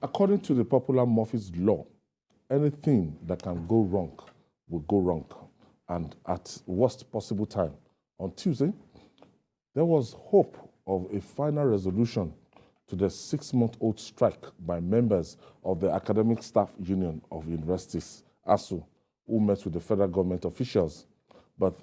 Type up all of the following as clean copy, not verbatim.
According to the popular Murphy's Law, anything that can go wrong will go wrong. And at worst possible time, on Tuesday, there was hope of a final resolution to the 6-month-old strike by members of the Academic Staff Union of Universities, ASUU, who met with the federal government officials. But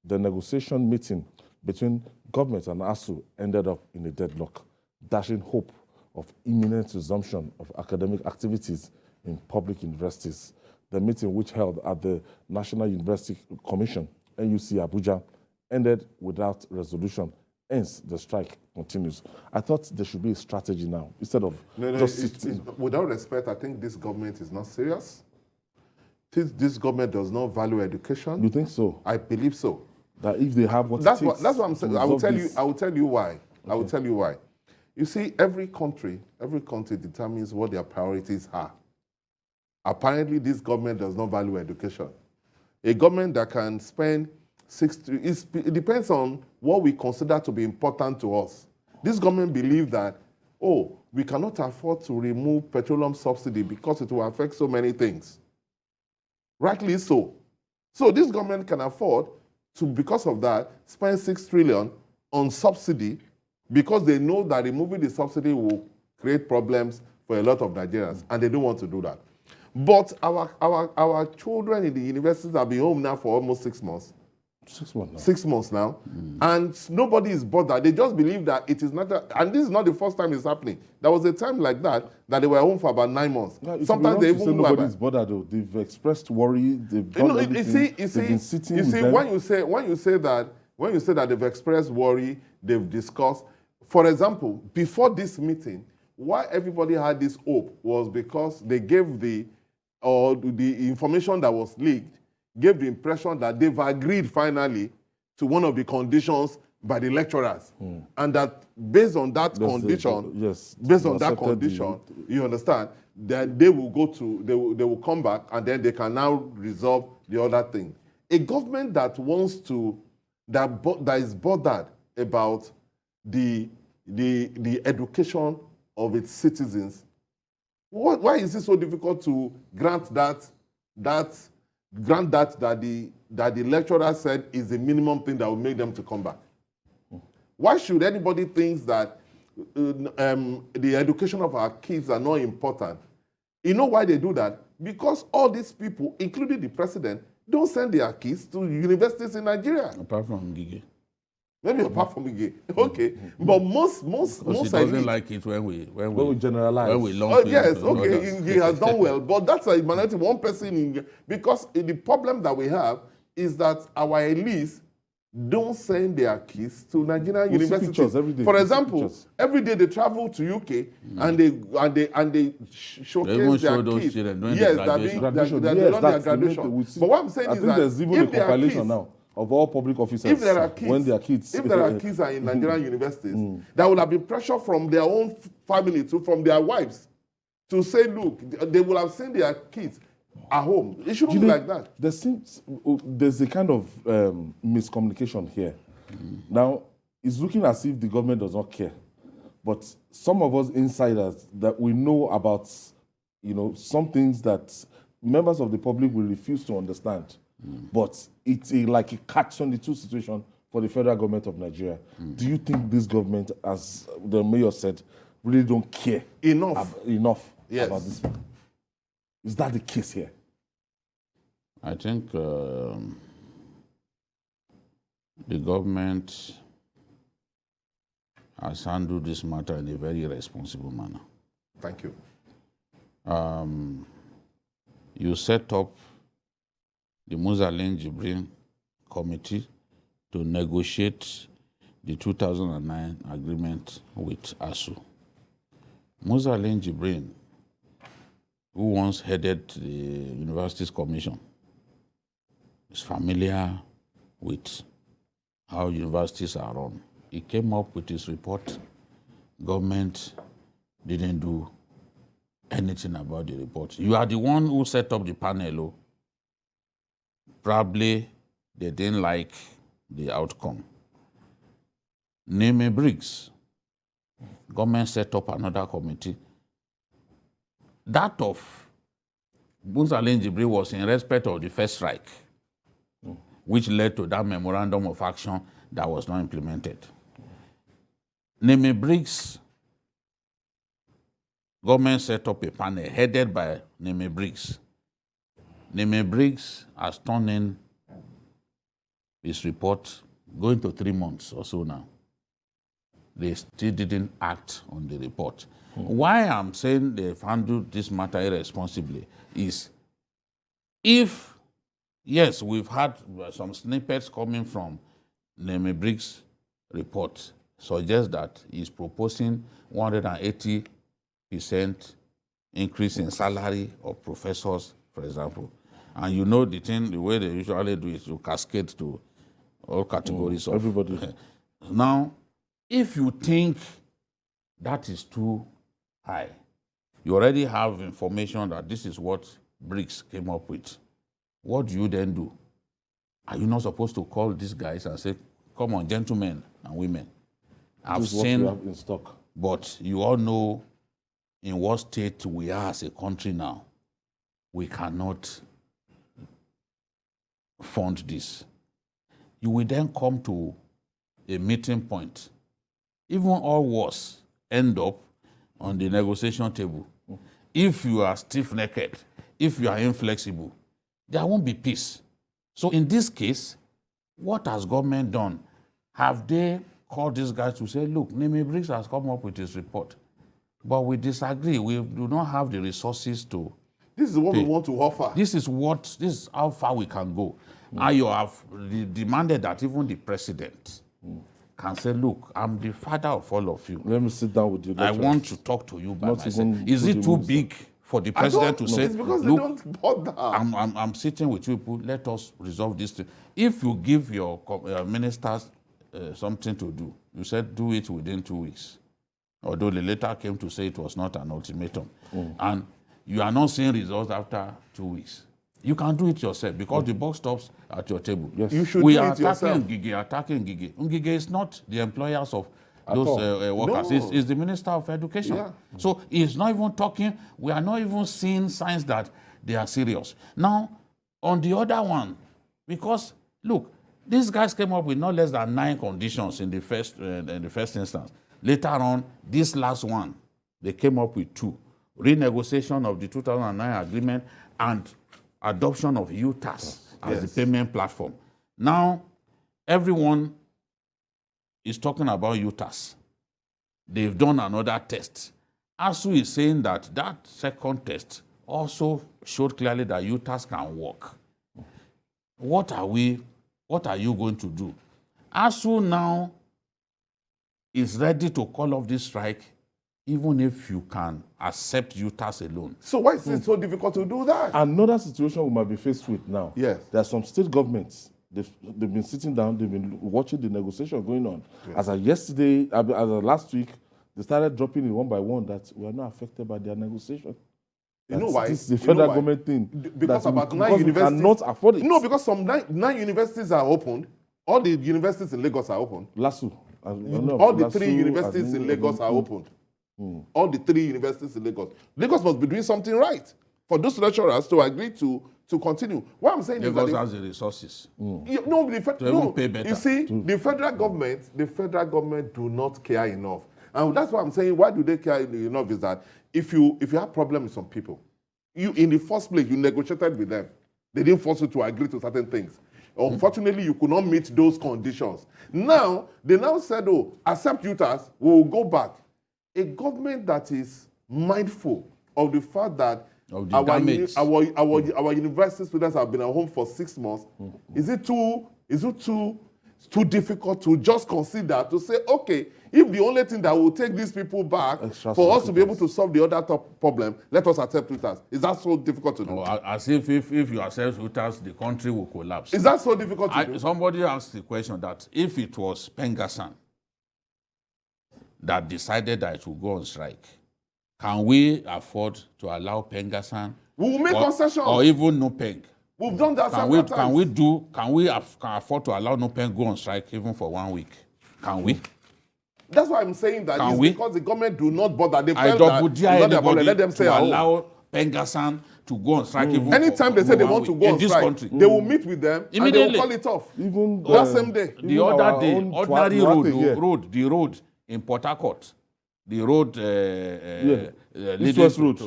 the negotiation meeting between government and ASUU ended up in a deadlock, dashing hope of imminent resumption of academic activities in public universities. The meeting, which held at the National University Commission, NUC Abuja, ended without resolution. Hence, the strike continues. I thought there should be a strategy now, instead of just sitting. Without respect, I think this government is not serious. This government does not value education. You think so? I believe so. That if they have what that's it takes, that's what I'm saying. I will tell you why. Okay. I will tell you why. You see, every country determines what their priorities are. Apparently, this government does not value education. A government that can spend it depends on what we consider to be important to us. This government believes that, oh, we cannot afford to remove petroleum subsidy because it will affect so many things. Rightly so. So this government can afford to, because of that, spend 6 trillion on subsidy because they know that removing the subsidy will create problems for a lot of Nigerians, and they don't want to do that. But our children in the universities have been home now for almost 6 months. 6 months now. 6 months now. And nobody is bothered. They just believe that it is not, and this is not the first time it's happening. There was a time like that they were home for about 9 months. No, sometimes they even nobody is bothered though. They've expressed worry. They've done everything. They've been sitting with them. when you say that they've expressed worry, they've discussed. For example, before this meeting, why everybody had this hope was because they gave the information that was leaked gave the impression that they've agreed finally to one of the conditions by the lecturers, and that based on that condition, you understand, that they will come back and then they can now resolve the other thing. A government that wants to, that is bothered about the education of its citizens, why is it so difficult to grant that the lecturer said is the minimum thing that will make them to come back? Why should anybody think that the education of our kids are not important? You know why they do that? Because all these people, including the president, don't send their kids to universities in Nigeria. Apart from Gigi. Maybe apart from Gigi. Okay. But most he doesn't like it when we generalize. When we lump oh, yes, okay, he has done well. But that's a minority, one person because the problem that we have is that our elites don't send their kids to Nigerian universities. Every day. For example, every day they travel to UK and they showcase their kids. Yes, they're their graduation. But what I'm saying is that there's even a compilation now of all public officers. If there are kids, are in Nigerian universities, there will have been pressure from their own family from their wives to say, look, they will have seen their kids at home. It shouldn't be like that. There's a kind of miscommunication here. Now, it's looking as if the government does not care. But some of us insiders that we know about, some things that members of the public will refuse to understand. But it's like a catch-22 situation for the federal government of Nigeria. Do you think this government, as the mayor said, really don't care enough about this? Is that the case here? I think the government has handled this matter in a very responsible manner. Thank you. You set up the Musa Jibrin Committee to negotiate the 2009 agreement with ASUU. Musa Jibrin, who once headed the Universities Commission, is familiar with how universities are run. He came up with his report. Government didn't do anything about the report. You are the one who set up the panel. Probably they didn't like the outcome. Name Briggs. Government set up another committee. that of Musa Jibril was in respect of the first strike, which led to that memorandum of action that was not implemented. Neme Briggs, government set up a panel headed by Neme Briggs. Neme Briggs has turned in his report going to 3 months or so now. They still didn't act on the report. Why I'm saying they've handled this matter irresponsibly is if, yes, we've had some snippets coming from Neme Briggs' report, suggest that he's proposing 180% increase in salary of professors, for example. And you know the way they usually do is to cascade to all categories of everybody. Now, if you think that is too high, you already have information that this is what Briggs came up with. What do you then do? Are you not supposed to call these guys and say, come on, gentlemen and women, I've This is what seen, we have in stock. but you all know in what state we are as a country now. We cannot fund this. You will then come to a meeting point. Even all wars end up on the negotiation table. If you are stiff-necked, if you are inflexible, there won't be peace. So in this case, what has government done? Have they called these guys to say, look, Neme Briggs has come up with his report, but we disagree. We do not have the resources to. This is what we want to offer. This is how far we can go. And you have demanded that even the president can say, look, I'm the father of all of you. Let me sit down with you. I want to talk to you by Not myself. even Is to it the too minister. big for the president to say, It's because look, they don't bother. I'm sitting with you people, let us resolve this thing. If you give your ministers something to do, you said do it within 2 weeks. Although the letter came to say it was not an ultimatum. And you are not seeing results after 2 weeks. You can do it yourself because the buck stops at your table. Yes. You should We do are it yourself. attacking Ngige. Ngige is not the employers of those workers. No. It's the Minister of Education. Yeah. So he's not even talking. We are not even seeing signs that they are serious. Now, on the other one, because, look, these guys came up with no less than 9 conditions in the first instance. Later on, this last one, they came up with 2. Renegotiation of the 2009 agreement and adoption of UTAS as the payment platform. Now, everyone is talking about UTAS. They've done another test. ASUU is saying that that second test also showed clearly that UTAS can work. What are you going to do? ASUU now is ready to call off this strike even if you can accept UTAS alone. So why is it so difficult to do that? Another situation we might be faced with now. Yes. There are some state governments. They've been sitting down. They've been watching the negotiation going on. Yes. As of yesterday, as of last week, they started dropping it one by one that we are not affected by their negotiation. You know That why? This is the You know federal why? government thing. Because that about we, 9 because we universities cannot afford it. No, because some 9 universities are opened. All the universities in Lagos are open. LASU. All the 3 universities in Lagos are opened. All the 3 universities in Lagos. Lagos must be doing something right for those lecturers to agree to continue. What I'm saying Lagos is that has the resources. no, pay better. you see, the federal government do not care enough, and that's why I'm saying why do they care enough is that if you have problems with some people, you in the first place you negotiated with them, they didn't force you to agree to certain things. Unfortunately, you could not meet those conditions. Now they now said, "Oh, accept UTAS, we will go back." A government that is mindful of the fact that our university students have been at home for 6 months. Is it too difficult to just consider to say, okay, if the only thing that will take these people back for us to be able to solve the other top problem, let us accept UTAS. Is that so difficult to do? As if you accept UTAS, the country will collapse. Is that so difficult to do? Somebody asked the question that if it was Pengasan that decided that it will go on strike, can we afford to allow Pengasan We will make concessions. or even no Peng? We've done that Can several times. Can we afford to allow no Peng go on strike even for 1 week? Can we? That's why I'm saying that Can it's we? because the government do not bother. They I felt double that dare it's not their problem. anybody Let them stay to at home. allow Pengasan to go on strike. Even Anytime they say they want to go in on this strike, country, they will meet with them and they will Immediately. call it off. Even That same day. the Even other our day, own ordinary Tuate road in Port Harcourt, the road East-West road.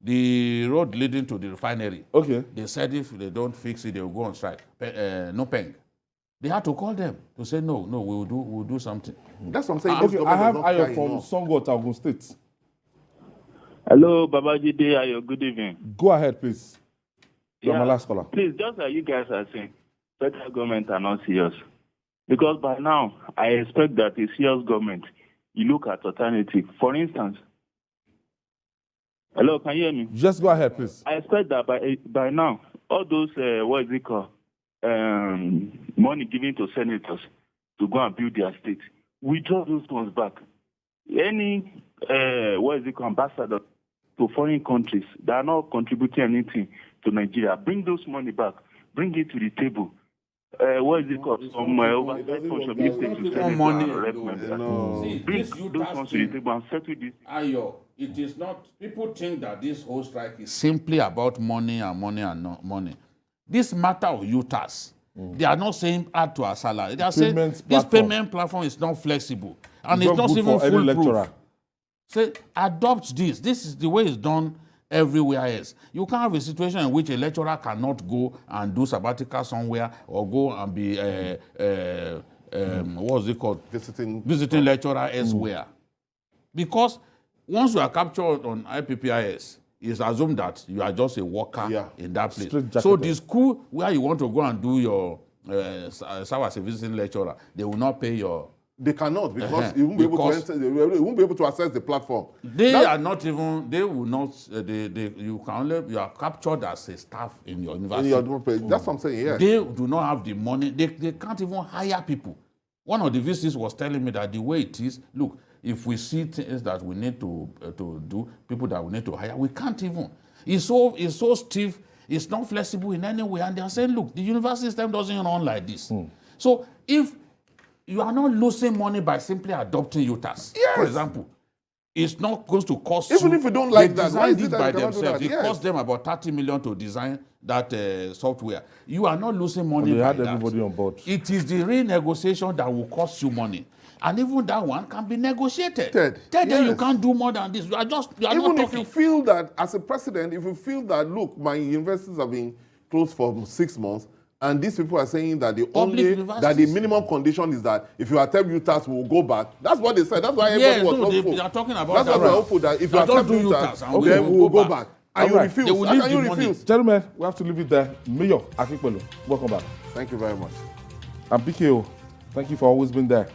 the road leading to the refinery. Okay. They said if they don't fix it, they will go on strike. No peng. They had to call them to say no, we'll do something. That's what I'm saying. Okay, I have Ayo from Songot, Ogun State. Hello, Babajide Ayo. Good evening. Go ahead, please. You're my last caller. Please, just like you guys are saying, federal government are not serious. Because by now, I expect that a serious government, you look at alternative. For instance, hello, can you hear me? Just go ahead, please. I expect that by now, all those, money given to senators to go and build their state, we draw those ones back. Any, ambassador to foreign countries that are not contributing anything to Nigeria, bring those money back, bring it to the table. Some oversight function being taken to money. bring those ones to the table and settle this. Ayo, it is not. People think that this whole strike is simply about money and money and no money. This matter of UTAS, they are not saying add to our salary. They are saying this payment platform is not flexible and it's not even foolproof. Say adopt this. This is the way it's done everywhere else. You can't have a situation in which a lecturer cannot go and do sabbatical somewhere or go and be what's it called? Visiting lecturer elsewhere. Because once you are captured on IPPIS, it's assumed that you are just a worker in that place. So the school where you want to go and do your serve as a visiting lecturer, they will not pay your. They cannot because you won't be able to enter, you won't be able to access the platform. They are not even. They will not. You are captured as a staff in your university. That's what I'm saying. Yeah. They do not have the money. They can't even hire people. One of the VCs was telling me that the way it is, look, if we see things that we need to do, people that we need to hire, we can't even. It's so stiff. It's not flexible in any way. And they are saying, look, the university system doesn't run like this. So if you are not losing money by simply adopting UTAS, for example, it's not going to cost even you. If you don't like that, why is it it by that you cannot do themselves. that? It cost them about 30 million to design that software. You are not losing money They by had that. everybody on board. It is the renegotiation that will cost you money. And even that one can be negotiated. Ted, you can't do more than this. You are not even if talking. you feel that, as a president, if you feel that, look, my universities have been closed for 6 months, and these people are saying that the minimum condition is that if you attempt UTAS, we will go back. That's what they said. That's why everybody was hopeful. They are talking about That's that. why we're hopeful that if you attempt UTAS, then we will go back. And you refuse. How can you refuse? Gentlemen, we have to leave it there. Mayor Akipelu, welcome back. Thank you very much. And BKO, thank you for always being there.